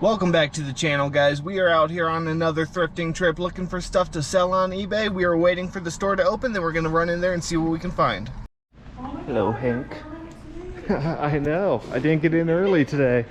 Welcome back to the channel, guys. We are out here on another thrifting trip looking for stuff to sell on eBay. We are waiting for the store to open, then we're going to run in there and see what we can find. Hello, Hank. I know. I didn't get in early today.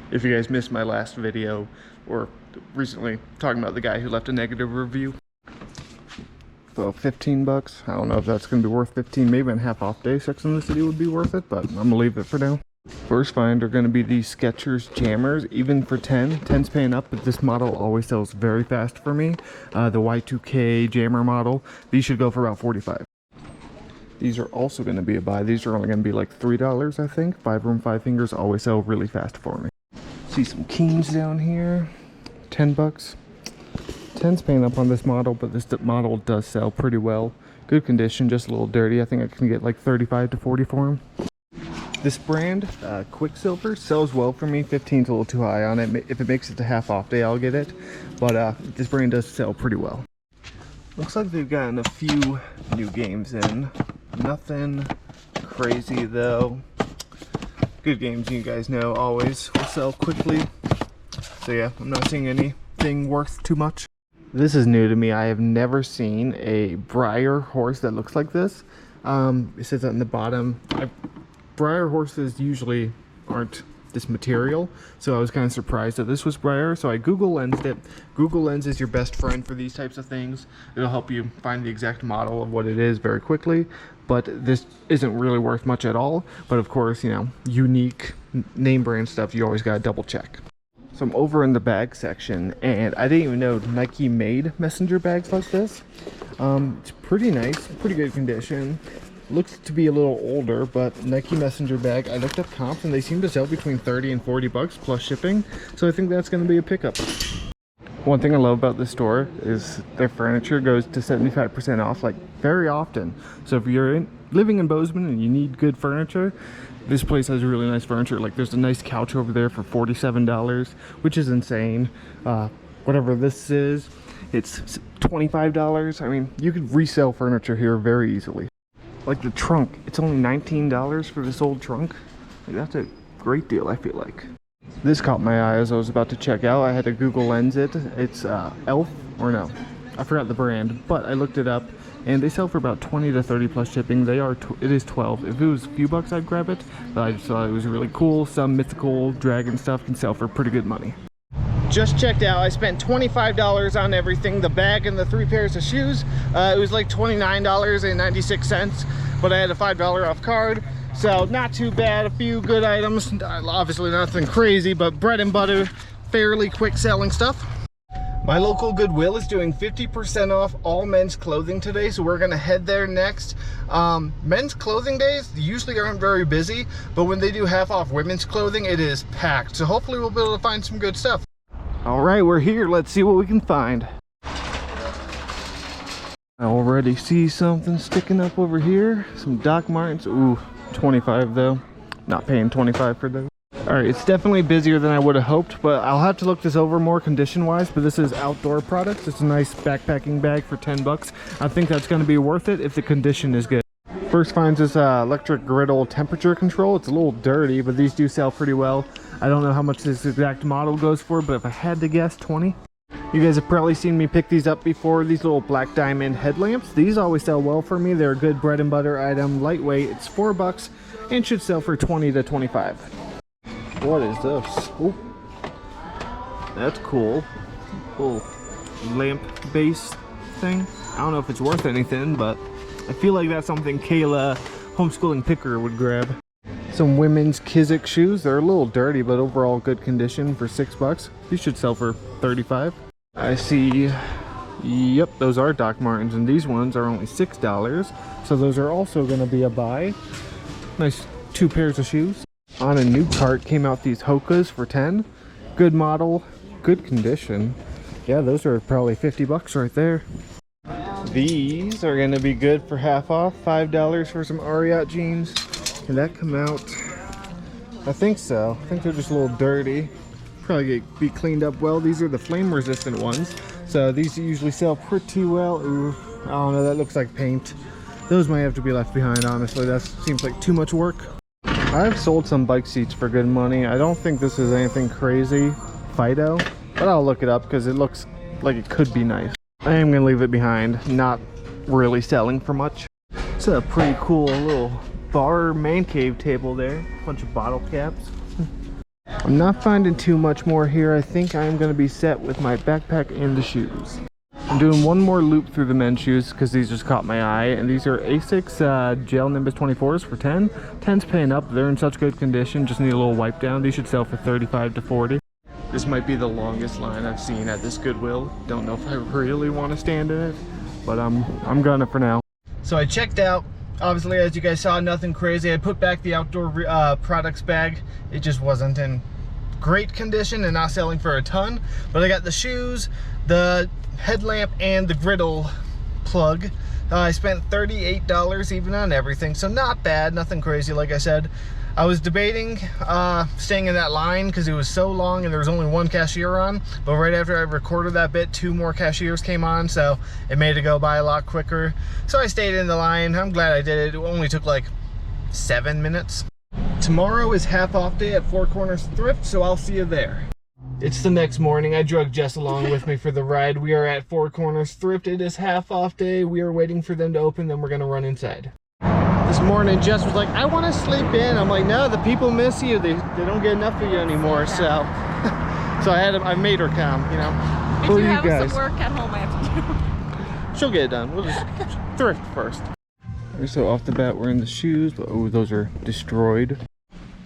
If you guys missed my last video, or recently talking about the guy who left a negative review. So 15 bucks. I don't know if that's going to be worth 15. Maybe on half off day, Sex in the City would be worth it, but I'm going to leave it for now. First find are going to be these Skechers jammers, even for 10. 10's paying up, but this model always sells very fast for me. The Y2K jammer model. These should go for about 45. These are also going to be a buy. These are only going to be like $3, I think. 5 room, 5 fingers always sell really fast for me. See some Keens down here. 10 bucks. 10's paying up on this model, but this model does sell pretty well. Good condition, just a little dirty. I think I can get like 35 to 40 for them. This brand, Quicksilver, sells well for me. 15's a little too high on it. If it makes it to half off day, I'll get it. But this brand does sell pretty well. Looks like they've gotten a few new games in. Nothing crazy though. Good games, you guys know, always will sell quickly. So yeah, I'm not seeing anything worth too much. This is new to me. I have never seen a Breyer horse that looks like this. It says that in the bottom. Breyer horses usually aren't this material, so I was kind of surprised that this was Breyer, so I Google lensed it. Google Lens is your best friend for these types of things. It'll help you find the exact model of what it is very quickly, but this isn't really worth much at all. But of course, you know, unique name brand stuff, you always gotta double check. So I'm over in the bag section, and I didn't even know Nike made messenger bags like this. It's pretty nice, pretty good condition. Looks to be a little older, but Nike messenger bag. I looked up comps and they seem to sell between 30 and 40 bucks plus shipping, so I think that's going to be a pickup. One thing I love about this store is their furniture goes to 75% off like very often. So if you're living in Bozeman and you need good furniture, this place has really nice furniture. Like there's a nice couch over there for $47, which is insane. Whatever this is, it's $25. I mean, you could resell furniture here very easily. Like the trunk, it's only $19 for this old trunk. Like, that's a great deal, I feel like. This caught my eye as I was about to check out. I had to Google Lens it. It's Elf, or no, I forgot the brand, but I looked it up and they sell for about 20 to 30 plus shipping. It is 12. If it was a few bucks, I'd grab it, but I just thought it was really cool. Some mythical dragon stuff can sell for pretty good money. Just checked out. I spent $25 on everything, the bag and the 3 pairs of shoes. It was like $29.96, but I had a $5 off card, so not too bad. A few good items, obviously nothing crazy, but bread and butter, fairly quick selling stuff. My local Goodwill is doing 50% off all men's clothing today, so we're gonna head there next. Men's clothing days usually aren't very busy, but when they do half off women's clothing, it is packed, so hopefully we'll be able to find some good stuff. All right, we're here. Let's see what we can find. I already see something sticking up over here. Some Doc Martens. Ooh, 25 though. Not paying 25 for those. All right, it's definitely busier than I would have hoped, but I'll have to look this over more condition-wise. But this is outdoor products. It's a nice backpacking bag for 10 bucks. I think that's going to be worth it if the condition is good. First finds this electric griddle temperature control. It's a little dirty, but these do sell pretty well. I don't know how much this exact model goes for, but if I had to guess, 20. You guys have probably seen me pick these up before. These little black diamond headlamps. These always sell well for me. They're a good bread and butter item, lightweight. It's 4 bucks and should sell for 20 to 25. What is this? Ooh. That's cool. Little lamp base thing. I don't know if it's worth anything, but I feel like that's something Kayla, homeschooling picker, would grab. Some women's Kizik shoes. They're a little dirty, but overall good condition for 6 bucks. These should sell for 35. I see, yep, those are Doc Martens, and these ones are only $6. So those are also gonna be a buy. Nice 2 pairs of shoes. On a new cart came out these Hokas for 10. Good model, good condition. Yeah, those are probably 50 bucks right there. These are gonna be good for half off. $5 for some Ariat jeans. Can that come out? I think so. I think they're just a little dirty. Probably be cleaned up well. These are the flame resistant ones, so these usually sell pretty well. Ooh, I don't know, that looks like paint. Those might have to be left behind, honestly. That seems like too much work. I've sold some bike seats for good money. I don't think this is anything crazy, Fido, but I'll look it up because it looks like it could be nice. I am gonna leave it behind, not really selling for much. It's a pretty cool little bar man cave table there. Bunch of bottle caps. I'm not finding too much more here. I think I'm gonna be set with my backpack and the shoes. I'm doing one more loop through the men's shoes because these just caught my eye, and these are Asics Gel Nimbus 24s for 10. 10's paying up. They're in such good condition, just need a little wipe down. These should sell for 35 to 40. This might be the longest line I've seen at this Goodwill. Don't know if I really want to stand in it, but I'm gonna for now. So I checked out. Obviously, as you guys saw, nothing crazy. I put back the outdoor products bag. It just wasn't in great condition and not selling for a ton, but I got the shoes, the headlamp, and the griddle plug. I spent $38 even on everything, so not bad, nothing crazy. Like I said, I was debating staying in that line because it was so long and there was only one cashier on, but right after I recorded that bit, 2 more cashiers came on, so it made it go by a lot quicker. So I stayed in the line. I'm glad I did it. It only took like 7 minutes. Tomorrow is half off day at Four Corners Thrift, so I'll see you there. It's the next morning. I drug Jess along with me for the ride. We are at Four Corners Thrift. It is half off day. We are waiting for them to open, then we're gonna run inside. This morning, Jess was like, I want to sleep in. I'm like, no, the people miss you. They don't get enough of you anymore. So, I made her come, you know. I do have some work at home I have to do. She'll get it done. We'll just thrift first. So off the bat, we're in the shoes, but oh, those are destroyed.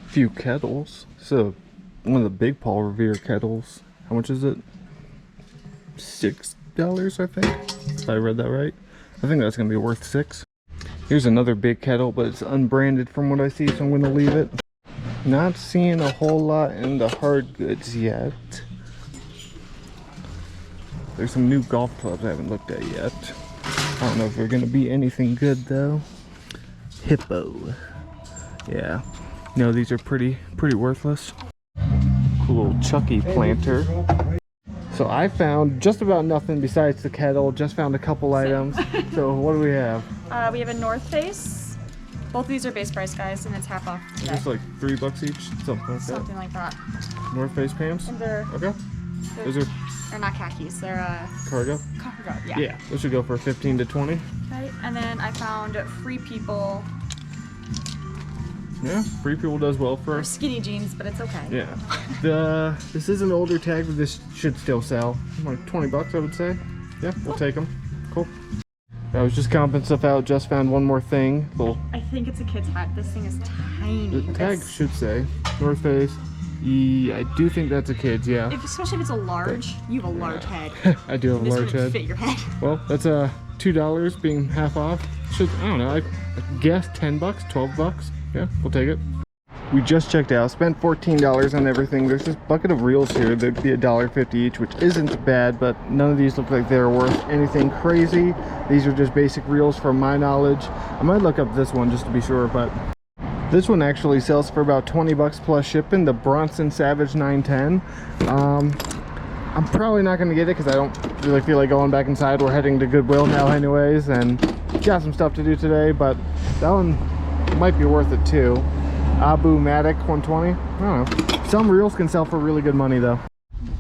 Few kettles. So one of the big Paul Revere kettles. How much is it? $6, I think. If I read that right. I think that's gonna be worth $6. Here's another big kettle, but it's unbranded from what I see, so I'm gonna leave it. Not seeing a whole lot in the hard goods yet. There's some new golf clubs I haven't looked at yet. I don't know if they're gonna be anything good though. Hippo. Yeah. No, these are pretty worthless. Cool little Chucky planter. So I found just about nothing besides the kettle. Just found a couple items. So what do we have? We have a North Face. Both of these are base price, guys, and it's half off today. It's like $3 each, something like that. North Face pants. And they're they're not khakis. They're cargo. Cargo. Yeah. Yeah. This should go for 15 to 20. Okay. And then I found Free People. Yeah, Free People does well for us. Skinny jeans, but it's okay. Yeah. This is an older tag, but this should still sell. Like $20, I would say. Yeah, we'll take them. Cool. I was just comping stuff out. Just found one more thing. I think it's a kid's hat. This thing is tiny. The tag should say North Face. I do think that's a kid's. Yeah. Especially if it's a large. You have a large head. I do have a large head. Fit your head. Well, that's $2 being half off. I don't know. I guess $10, $12. Yeah, we'll take it. We just checked out, spent $14 on everything. There's this bucket of reels here. They'd be $1.50 each, which isn't bad, but none of these look like they're worth anything crazy. These are just basic reels from my knowledge. I might look up this one just to be sure, but this one actually sells for about $20 plus shipping, the Bronson Savage 910. I'm probably not going to get it because I don't really feel like going back inside. We're heading to Goodwill now anyways, and got some stuff to do today, but that one might be worth it too. Abu Matic 120. I don't know. Some reels can sell for really good money though.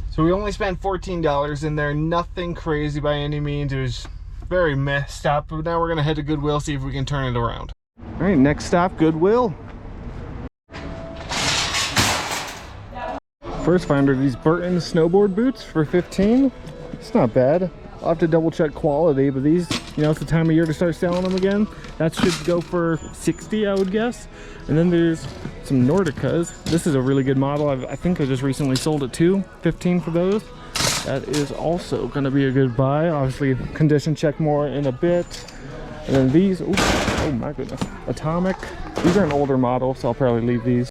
So we only spent $14 in there. Nothing crazy by any means. It was very messed up. But now we're gonna head to Goodwill, see if we can turn it around. All right, next stop, Goodwill. First find are these Burton snowboard boots for $15. It's not bad. I'll have to double check quality, but these, you know, it's the time of year to start selling them again. That should go for $60, I would guess. And then there's some Nordicas. This is a really good model. I think I just recently sold it too. $15 for those. That is also gonna be a good buy. Obviously, condition check more in a bit. And then these, ooh, oh my goodness, Atomic. These are an older model, so I'll probably leave these.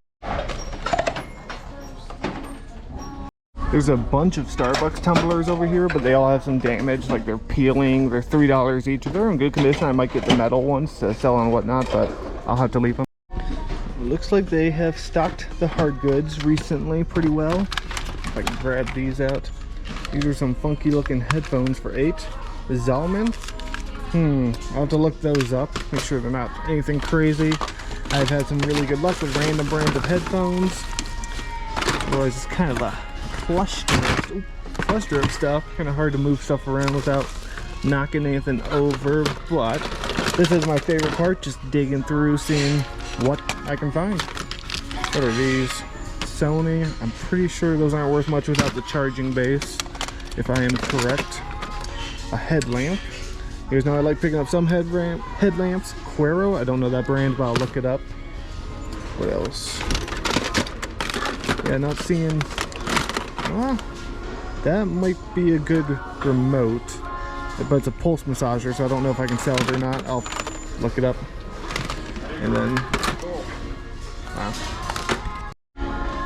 There's a bunch of Starbucks tumblers over here, but they all have some damage, like they're peeling. They're $3 each. If they're in good condition, I might get the metal ones to sell and whatnot, but I'll have to leave them. Looks like they have stocked the hard goods recently pretty well. If I can grab these out. These are some funky looking headphones for $8. The Zalman. I'll have to look those up, make sure they're not anything crazy. I've had some really good luck with random brands of headphones. Otherwise, it's kind of a cluster of stuff. Kind of hard to move stuff around without knocking anything over. But this is my favorite part, just digging through, seeing what I can find. What are these? Sony. I'm pretty sure those aren't worth much without the charging base, if I am correct. A headlamp. You guys know I like picking up some headlamps. Quero, I don't know that brand, but I'll look it up. What else? Yeah, not seeing. That might be a good remote, but it's a pulse massager, so I don't know if I can sell it or not. I'll look it up. And then,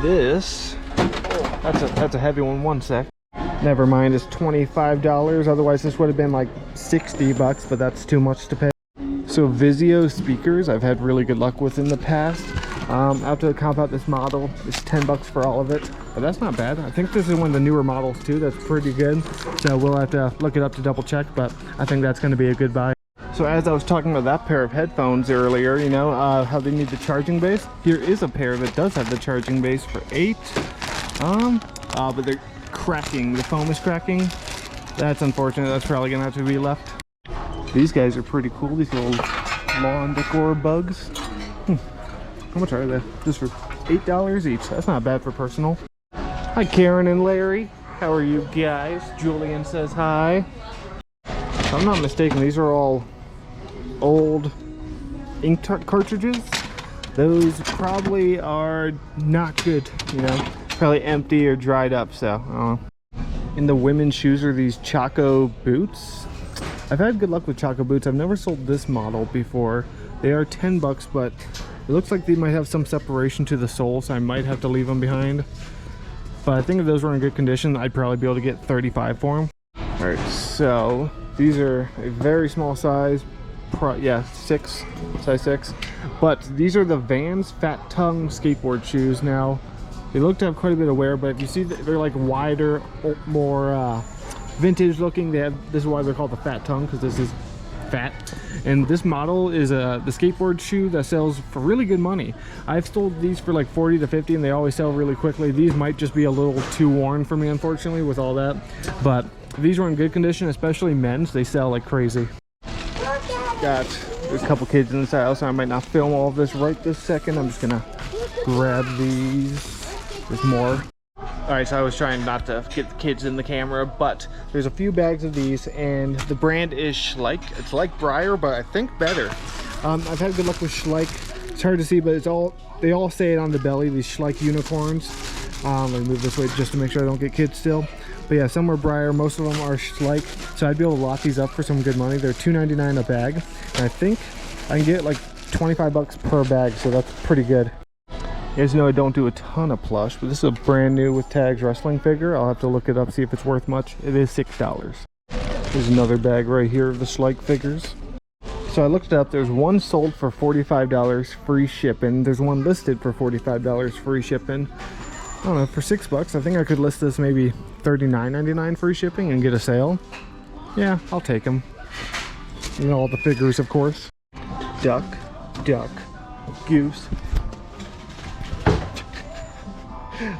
this, that's a heavy one. One sec. Never mind, it's $25. Otherwise, this would have been like 60 bucks, but that's too much to pay. So Vizio speakers, I've had really good luck with in the past. I have to comp out this model. It's 10 bucks for all of it, but that's not bad. I think this is one of the newer models too. That's pretty good. So we'll have to look it up to double check, but I think that's going to be a good buy. So as I was talking about that pair of headphones earlier, you know, how they need the charging base. Here is a pair that does have the charging base for $8. But they're cracking. The foam is cracking. That's unfortunate. That's probably gonna have to be left. These guys are pretty cool. These little lawn decor bugs. How much are they? Just for $8 each. That's not bad for personal. Hi Karen and Larry. How are you guys? Julian says hi. If I'm not mistaken, these are all old ink cartridges. Those probably are not good, you know. Probably empty or dried up, so in the women's shoes are these Chaco boots. I've had good luck with Chaco boots. I've never sold this model before. They are 10 bucks, but it looks like they might have some separation to the sole, so I might have to leave them behind. But I think if those were in good condition, I'd probably be able to get 35 for them. All right, so these are a very small size, size 6. But these are the Vans Fat Tongue skateboard shoes. Now, they look to have quite a bit of wear, but if you see that they're like wider, more vintage looking. This is why they're called the Fat Tongue, because this is fat. And this model is the skateboard shoe that sells for really good money. I've sold these for like 40 to 50 and they always sell really quickly. These might just be a little too worn for me, unfortunately, with all that. But these are in good condition, especially men's. They sell like crazy. There's a couple kids in this aisle, so I might not film all of this right this second. I'm just gonna grab these. There's more. Alright, so I was trying not to get the kids in the camera, but there's a few bags of these, and the brand is Schleich. It's like Breyer, but I think better. I've had good luck with Schleich. It's hard to see, but they all say it on the belly, these Schleich unicorns. Let me move this way just to make sure I don't get kids still. But yeah, some are Breyer, most of them are Schleich. So I'd be able to lock these up for some good money. They're $2.99 a bag, and I think I can get like 25 bucks per bag, so that's pretty good. You guys know I don't do a ton of plush, but this is a brand new with tags wrestling figure. I'll have to look it up, see if it's worth much. It is $6. There's another bag right here of the Schleich figures. So I looked it up. There's one sold for $45 free shipping. There's one listed for $45 free shipping. I don't know, for $6, I think I could list this maybe $39.99 free shipping and get a sale. Yeah, I'll take them. You know, all the figures, of course. Duck, goose.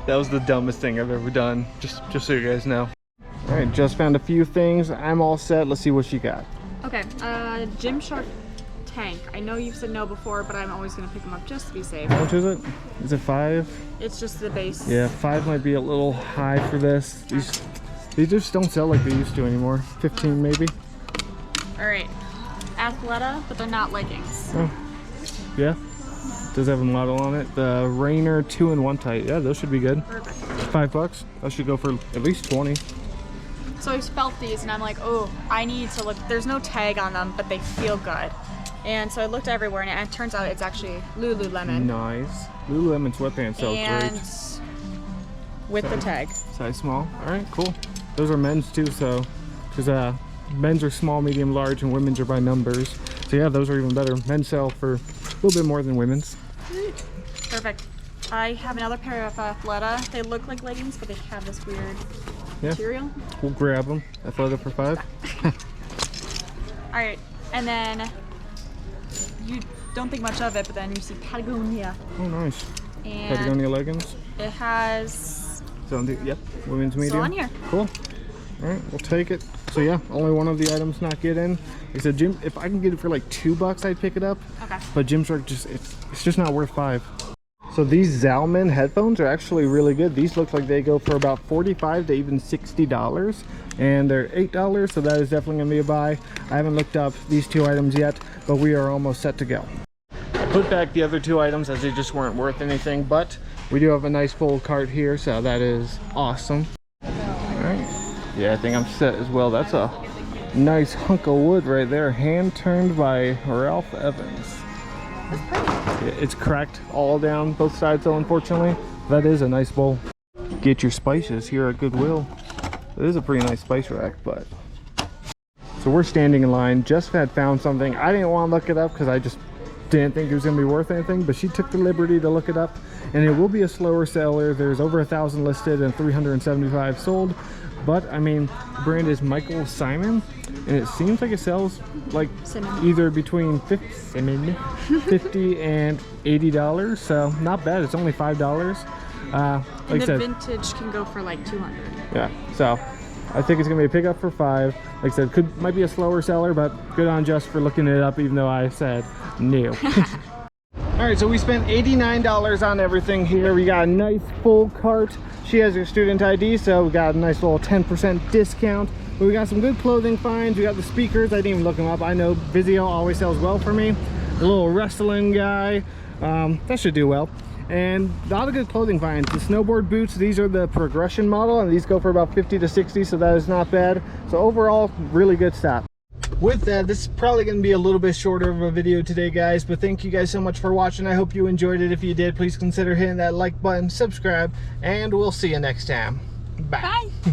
That was the dumbest thing I've ever done, just so you guys know. All right, just found a few things. I'm all set. Let's see what you got. Okay, Gymshark tank. I know you've said no before, but I'm always gonna pick them up just to be safe. How much is it? Is it 5? It's just the base. Yeah, 5 might be a little high for this. These just don't sell like they used to anymore. 15 maybe. All right, Athleta, but they're not leggings. Oh, yeah. Does have a model on it. The Rainer 2-in-1 tight. Yeah, those should be good. Perfect. $5. That should go for at least 20. So I felt these and I'm like, oh, I need to look. There's no tag on them, but they feel good. And so I looked everywhere, and it turns out it's actually Lululemon. Nice. Lululemon sweatpants sell great. With the tag. Size small. All right, cool. Those are men's too, so because men's are small, medium, large, and women's are by numbers. So yeah, those are even better. Men's sell for a little bit more than women's. Perfect. I have another pair of Athleta. They look like leggings, but they have this weird material. We'll grab them. Athleta for $5. All right, and then don't think much of it, but then you see Patagonia. Oh, nice. And Patagonia leggings. it has So, yep, women's medium. still on here. Cool. All right, we'll take it. So yeah, only one of the items not get in. Like I said, Jim, if I can get it for like $2, I'd pick it up. Okay. But Jim's are just, it's just not worth $5. So these Zalman headphones are actually really good. These look like they go for about $45 to even $60. And they're $8, so that is definitely gonna be a buy. I haven't looked up these 2 items yet, but we are almost set to go. I put back the other 2 items as they just weren't worth anything, but we do have a nice full cart here, so that is awesome. All right. Yeah, I think I'm set as well. That's a nice hunk of wood right there, hand turned by Ralph Evans. Yeah, it's cracked all down both sides though, unfortunately. That is a nice bowl. Get your spices here at Goodwill. It is a pretty nice spice rack, but so we're standing in line. Just had found something. I didn't want to look it up because I just didn't think it was gonna be worth anything, but she took the liberty to look it up, and it will be a slower seller. There's over 1,000 listed and 375 sold. But I mean, the brand is Michael Simon, and it seems like it sells like either between 50 and $80, so not bad. It's only $5. Like And I the said, vintage can go for like 200. yeah. So I think it's gonna be a pickup for $5. Like I said, might be a slower seller, but good on Just for looking it up, even though I said no. All right, so we spent $89 on everything here. We got a nice full cart. She has her student ID, so we got a nice little 10% discount. But we got some good clothing finds. We got the speakers. I didn't even look them up. I know Vizio always sells well for me. The little wrestling guy, that should do well. And a lot of good clothing finds. The snowboard boots, these are the progression model, and these go for about 50 to 60, so that is not bad. So overall, really good stuff. With that, this is probably going to be a little bit shorter of a video today, guys, but thank you guys so much for watching. I hope you enjoyed it. If you did, please consider hitting that like button, subscribe, and we'll see you next time. Bye. Bye.